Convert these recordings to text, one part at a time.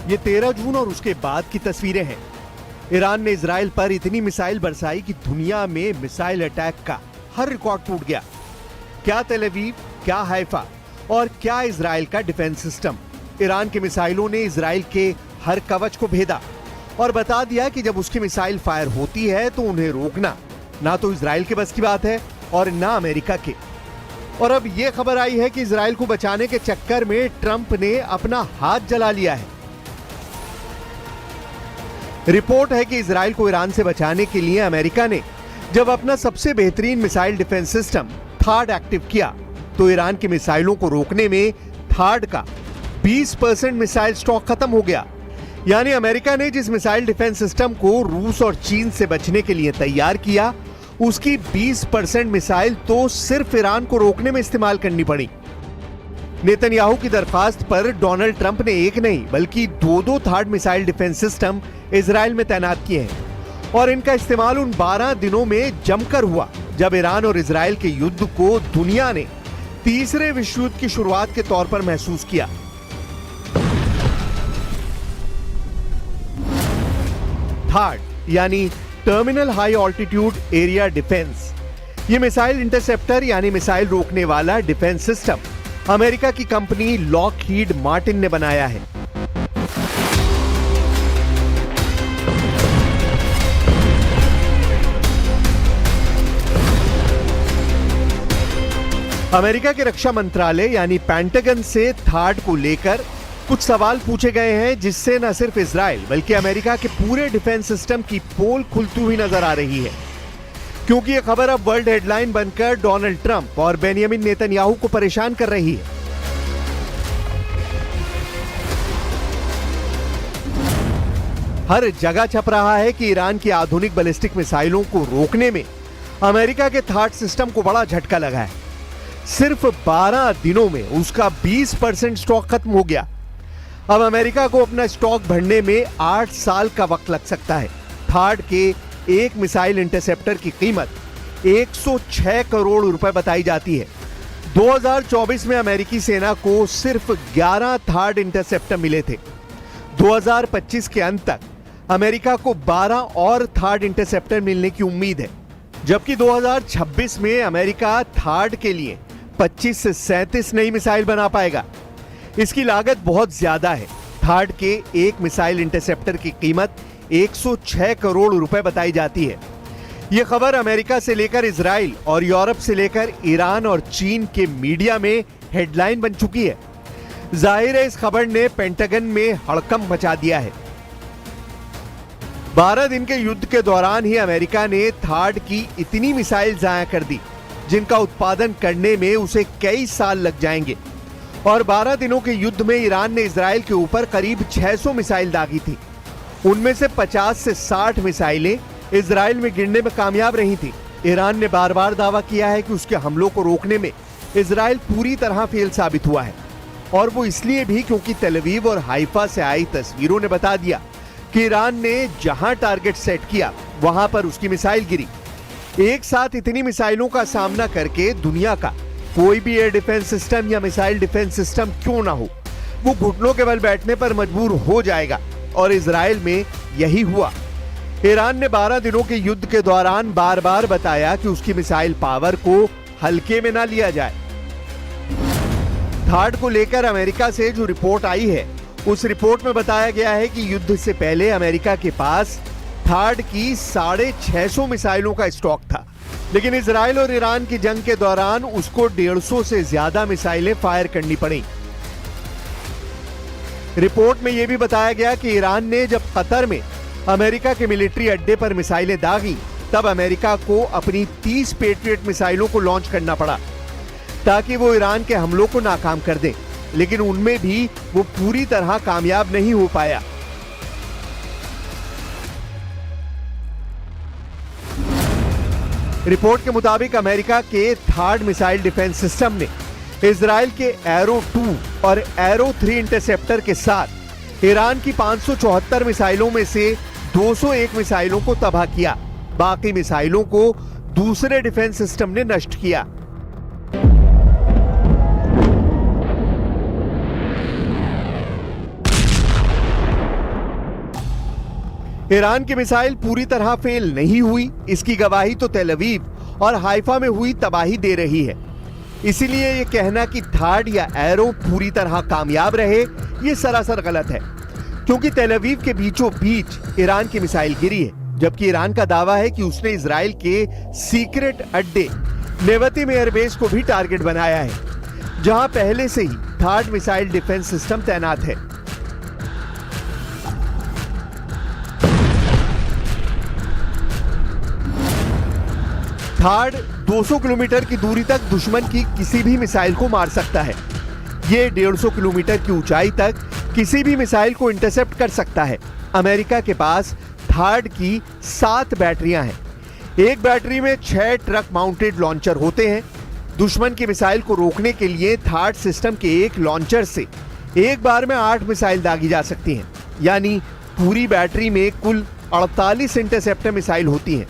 ये 13 जून और उसके बाद की तस्वीरें हैं। ईरान ने इजराइल पर इतनी मिसाइल बरसाई कि दुनिया में मिसाइल अटैक का हर रिकॉर्ड टूट गया। क्या तेल अवीव, क्या हाइफा और क्या इजराइल का डिफेंस सिस्टम। ईरान की मिसाइलों ने इजराइल के हर कवच को भेदा और बता दिया कि जब उसकी मिसाइल फायर होती है तो उन्हें रोकना ना तो इजराइल के बस की बात है और ना अमेरिका के। और अब यह खबर आई है कि इजराइल को बचाने के चक्कर में ट्रंप ने अपना हाथ जला लिया है। रिपोर्ट है कि इजराइल को ईरान से बचाने के लिए अमेरिका ने जब अपना सबसे बेहतरीन मिसाइल डिफेंस सिस्टम थाड एक्टिव किया तो ईरान की मिसाइलों को रोकने में थाड का 20% मिसाइल स्टॉक खत्म हो गया। यानी अमेरिका ने जिस मिसाइल डिफेंस सिस्टम को रूस और चीन से बचने के लिए तैयार किया उसकी 20% मिसाइल तो सिर्फ ईरान को रोकने में इस्तेमाल करनी पड़ी। नेतन्याहू की दरखास्त पर डोनाल्ड ट्रंप ने एक नहीं बल्कि दो थाड मिसाइल डिफेंस सिस्टम इजराइल में तैनात किए हैं और इनका इस्तेमाल उन 12 दिनों में जमकर हुआ जब ईरान और इजराइल के युद्ध को दुनिया ने तीसरे विश्व युद्ध की शुरुआत के तौर पर महसूस किया। थाड यानी terminal high altitude area defence, ये मिसाइल इंटरसेप्टर यानी मिसाइल रोकने वाला डिफेंस सिस्टम अमेरिका की कंपनी लॉकहीड मार्टिन ने बनाया है। अमेरिका के रक्षा मंत्रालय यानी पेंटागन से थाड को लेकर कुछ सवाल पूछे गए हैं जिससे न सिर्फ इजराइल बल्कि अमेरिका के पूरे डिफेंस सिस्टम की पोल खुलती हुई नजर आ रही है, क्योंकि यह खबर अब वर्ल्ड हेडलाइन बनकर डोनाल्ड ट्रंप और बेंयामिन नेतन्याहू को परेशान कर रही है। हर जगह छप रहा है कि ईरान की आधुनिक बैलिस्टिक मिसाइलों को रोकने में अमेरिका के थाड सिस्टम को बड़ा झटका लगा है। सिर्फ 12 दिनों में उसका 20% स्टॉक खत्म हो गया। अब अमेरिका को अपना स्टॉक भरने में 8 साल का वक्त लग सकता है। थाड के एक मिसाइल इंटरसेप्टर की कीमत 106 करोड़ रुपए बताई जाती है। 2024 में अमेरिकी सेना को सिर्फ 11 थाड इंटरसेप्टर मिले थे। 2025 के अंत तक अमेरिका को 12 और थाड इंटरसेप्टर मिलने की उम्मीद है, जबकि 2026 में अमेरिका थाड के लिए 25 से 37 नई मिसाइल बना पाएगा। इसकी लागत बहुत ज्यादा है। थाड के एक मिसाइल इंटरसेप्टर की कीमत 106 करोड़ रुपए बताई जाती है। यह खबर अमेरिका से लेकर इजराइल और यूरोप से लेकर ईरान और चीन के मीडिया में हेडलाइन बन चुकी है। जाहिर है इस खबर ने पेंटागन में हड़कंप मचा दिया है। 12 दिन के युद्ध के दौरान ही अमेरिका ने थाड की इतनी मिसाइल जाया कर दी जिनका उत्पादन करने में उसे कई साल लग जाएंगे। और 12 दिनों के युद्ध में ईरान ने इजराइल के ऊपर करीब 600 मिसाइल दागी थी। उनमें से 50 से 60 मिसाइलें इजराइल में गिरने में कामयाब रही थी। ईरान ने बार बार दावा किया है कि उसके हमलों को रोकने में इजराइल पूरी तरह फेल साबित हुआ है, और वो इसलिए भी क्योंकि तेल अवीव और हाइफा से आई तस्वीरों ने बता दिया कि ईरान ने जहां टारगेट सेट किया वहां पर उसकी मिसाइल गिरी। एक साथ इतनी मिसाइलों का सामना करके दुनिया का कोई भी एयर डिफेंस सिस्टम या मिसाइल डिफेंस सिस्टम क्यों ना हो, वो घुटनों के बल बैठने पर मजबूर हो जाएगा, और इजराइल में यही हुआ। ईरान ने 12 दिनों के युद्ध के दौरान बार बार बताया कि उसकी मिसाइल पावर को हल्के में ना लिया जाए। थाड को लेकर अमेरिका से जो रिपोर्ट आई है उस रिपोर्ट में बताया गया है कि युद्ध से पहले अमेरिका के पास थाड की 650 मिसाइलों का स्टॉक था, लेकिन इजराइल और ईरान की जंग के दौरान उसको 150 से ज्यादा मिसाइलें फायर करनी पड़ी। रिपोर्ट में यह भी बताया गया कि ईरान ने जब कतर में अमेरिका के मिलिट्री अड्डे पर मिसाइलें दागी तब अमेरिका को अपनी 30 पेट्रियट मिसाइलों को लॉन्च करना पड़ा ताकि वो ईरान के हमलों को नाकाम कर दें, लेकिन उनमें भी वो पूरी तरह कामयाब नहीं हो पाया। रिपोर्ट के मुताबिक अमेरिका के थाड मिसाइल डिफेंस सिस्टम ने इजराइल के एरो 2 और एरो 3 इंटरसेप्टर के साथ ईरान की 574 मिसाइलों में से 201 मिसाइलों को तबाह किया। बाकी मिसाइलों को दूसरे डिफेंस सिस्टम ने नष्ट किया। ईरान की मिसाइल पूरी तरह फेल नहीं हुई, इसकी गवाही तो तेल अवीव और हाइफा में हुई तबाही दे रही है। इसीलिए यह कहना कि थाड या एरो पूरी तरह कामयाब रहे, यह सरासर गलत है, क्योंकि तेल अवीव के बीचों बीच ईरान की मिसाइल गिरी है, जबकि ईरान का दावा है कि उसने इजराइल के सीक्रेट अड्डे नेवतीम एयरबेस को भी टारगेट बनाया है, जहां पहले से ही थाड मिसाइल डिफेंस सिस्टम तैनात है। थाड 200 किलोमीटर की दूरी तक दुश्मन की किसी भी मिसाइल को मार सकता है। ये 150 किलोमीटर की ऊंचाई तक किसी भी मिसाइल को इंटरसेप्ट कर सकता है। अमेरिका के पास थाड की 7 बैटरियां हैं। एक बैटरी में 6 ट्रक माउंटेड लॉन्चर होते हैं। दुश्मन की मिसाइल को रोकने के लिए थाड सिस्टम के एक लॉन्चर से एक बार में 8 मिसाइल दागी जा सकती हैं, यानी पूरी बैटरी में कुल 48 इंटरसेप्टर मिसाइल होती हैं।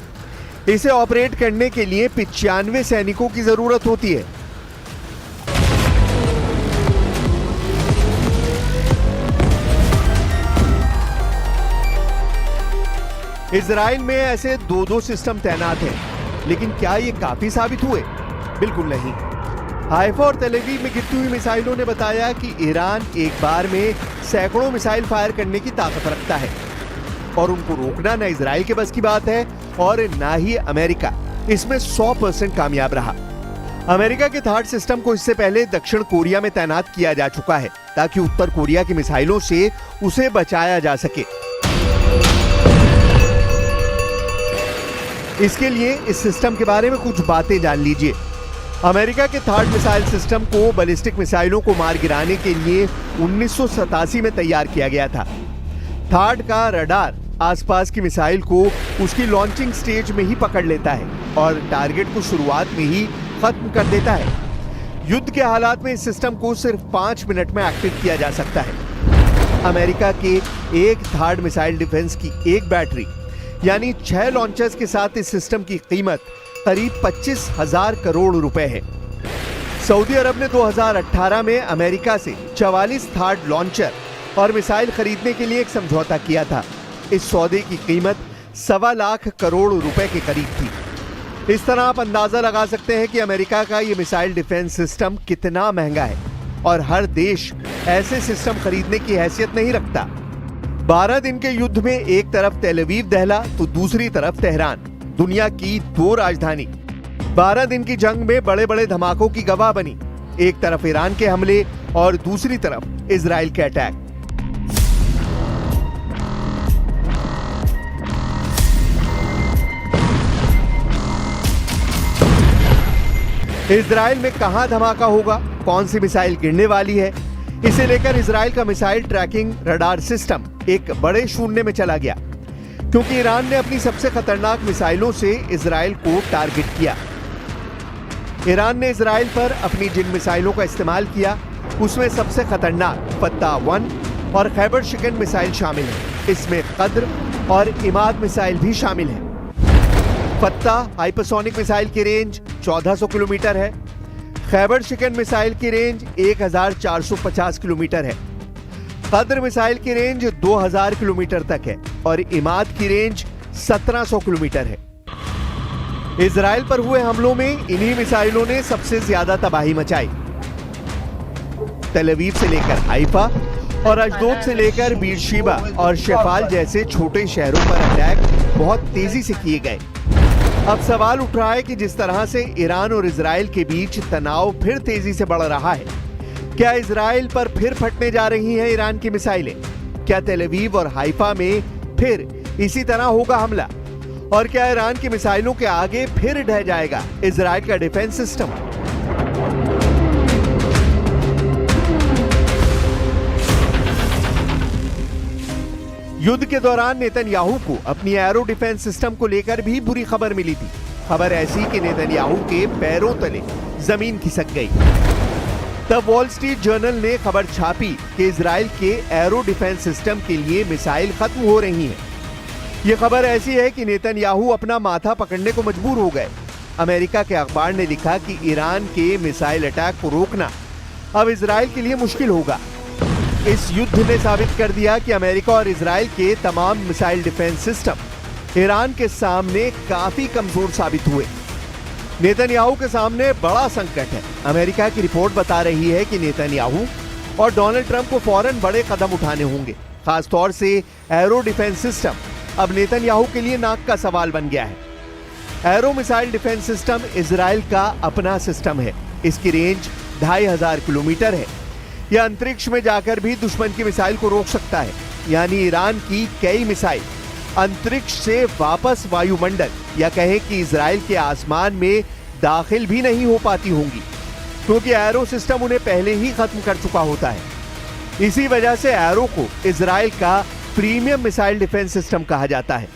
इसे ऑपरेट करने के लिए 95 सैनिकों की जरूरत होती है। इजराइल में ऐसे 2-2 सिस्टम तैनात हैं, लेकिन क्या ये काफी साबित हुए? बिल्कुल नहीं। हाइफा और तेल अवीव में गिरती हुई मिसाइलों ने बताया कि ईरान एक बार में सैकड़ों मिसाइल फायर करने की ताकत रखता है और उनको रोकना न इजराइल के बस की बात है और ना ही अमेरिका इसमें 100% कामयाब रहा। अमेरिका के थाड सिस्टम को इससे पहले दक्षिण कोरिया में तैनात किया जा चुका है, ताकि उत्तर कोरिया की मिसाइलों से उसे बचाया जा सके। इसके लिए इस सिस्टम के बारे में कुछ बातें जान लीजिए। अमेरिका के थाड मिसाइल सिस्टम को बैलिस्टिक मिसाइलों को मार गिराने के लिए 1987 में तैयार किया गया था। थाड का रडार आसपास की मिसाइल को उसकी लॉन्चिंग स्टेज में ही पकड़ लेता है और टारगेट को शुरुआत में ही खत्म कर देता है। युद्ध के हालात में इस सिस्टम को सिर्फ 5 मिनट में एक्टिव किया जा सकता है। अमेरिका के एक थाड मिसाइल डिफेंस की एक बैटरी यानी 6 लॉन्चर्स के साथ इस सिस्टम की कीमत करीब 25,000 करोड़ रुपए है। सऊदी अरब ने 2018 में अमेरिका से 44 थाड लॉन्चर और मिसाइल खरीदने के लिए एक समझौता किया था। इस सौदे की कीमत 1.25 लाख करोड़ रुपए के करीब थी। इस तरह आप अंदाजा लगा सकते हैं कि अमेरिका का ये मिसाइल डिफेंस सिस्टम कितना महंगा है और हर देश ऐसे सिस्टम खरीदने की हैसियत नहीं रखता। 12 दिन के युद्ध में एक तरफ तेल अवीव दहला तो दूसरी तरफ तेहरान, दुनिया की 2 राजधानी 12 दिन की जंग में बड़े बड़े धमाकों की गवाह बनी। एक तरफ ईरान के हमले और दूसरी तरफ इजराइल के अटैक। इजराइल में कहां धमाका होगा, कौन सी मिसाइल गिरने वाली है, इसे लेकर इजराइल का मिसाइल ट्रैकिंग रडार सिस्टम एक बड़े शून्य में चला गया, क्योंकि ईरान ने अपनी सबसे खतरनाक मिसाइलों से इजराइल को टारगेट किया। ईरान ने इजराइल पर अपनी जिन मिसाइलों का इस्तेमाल किया उसमें सबसे खतरनाक फत्ता-1 और खैबर शिकन मिसाइल शामिल है। इसमें कद्र और इमाद मिसाइल भी शामिल है। फत्ता हाइपरसोनिक मिसाइल की रेंज 1400 किलोमीटर है। खैबर शिकन मिसाइल की रेंज 1450 किलोमीटर है। कद्र मिसाइल की रेंज 2000 किलोमीटर तक है और इमाद की रेंज 1700 किलोमीटर है। इजराइल पर हुए हमलों में इन्हीं मिसाइलों ने सबसे ज्यादा तबाही मचाई। तेल अवीव से लेकर हाइफा और अशदोद से लेकर बीरशेबा और शेफाल जैसे छोटे शहरों पर अटैक बहुत तेजी से किए गए। अब सवाल उठ रहा है कि जिस तरह से ईरान और इजराइल के बीच तनाव फिर तेजी से बढ़ रहा है, क्या इजराइल पर फिर फटने जा रही हैं ईरान की मिसाइलें? क्या तेल अवीव और हाइफा में फिर इसी तरह होगा हमला? और क्या ईरान की मिसाइलों के आगे फिर ढह जाएगा इजराइल का डिफेंस सिस्टम? युद्ध के दौरान नेतन्याहू को अपनी एरो डिफेंस सिस्टम को लेकर भी बुरी खबर मिली थी। खबर ऐसी कि नेतन्याहू के पैरों तले जमीन खिसक गई। तब वॉल स्ट्रीट जर्नल ने खबर छापी कि इजराइल के एरो डिफेंस सिस्टम के लिए मिसाइल खत्म हो रही हैं। यह खबर ऐसी है कि नेतन्याहू अपना माथा पकड़ने को मजबूर हो गए। अमेरिका के अखबार ने लिखा कि ईरान के मिसाइल अटैक को रोकना अब इजराइल के लिए मुश्किल होगा। इस युद्ध ने साबित कर दिया कि अमेरिका और इजराइल के तमाम मिसाइल डिफेंस सिस्टम ईरान के सामने काफी कमजोर साबित हुए। नेतन्याहू के सामने बड़ा संकट है। अमेरिका की रिपोर्ट बता रही है कि नेतन्याहू और डोनाल्ड ट्रंप को फौरन बड़े कदम उठाने होंगे। खासतौर से एरो डिफेंस सिस्टम अब नेतन्याहू के लिए नाक का सवाल बन गया है। Arrow missile defence system Israel का अपना सिस्टम है। इसकी रेंज 2500 किलोमीटर है। यह अंतरिक्ष में जाकर भी दुश्मन की मिसाइल को रोक सकता है। यानी ईरान की कई मिसाइल अंतरिक्ष से वापस वायुमंडल या कहें कि इजराइल के आसमान में दाखिल भी नहीं हो पाती होंगी, क्योंकि एरो सिस्टम उन्हें पहले ही खत्म कर चुका होता है। इसी वजह से एरो को इजराइल का प्रीमियम मिसाइल डिफेंस सिस्टम कहा जाता है।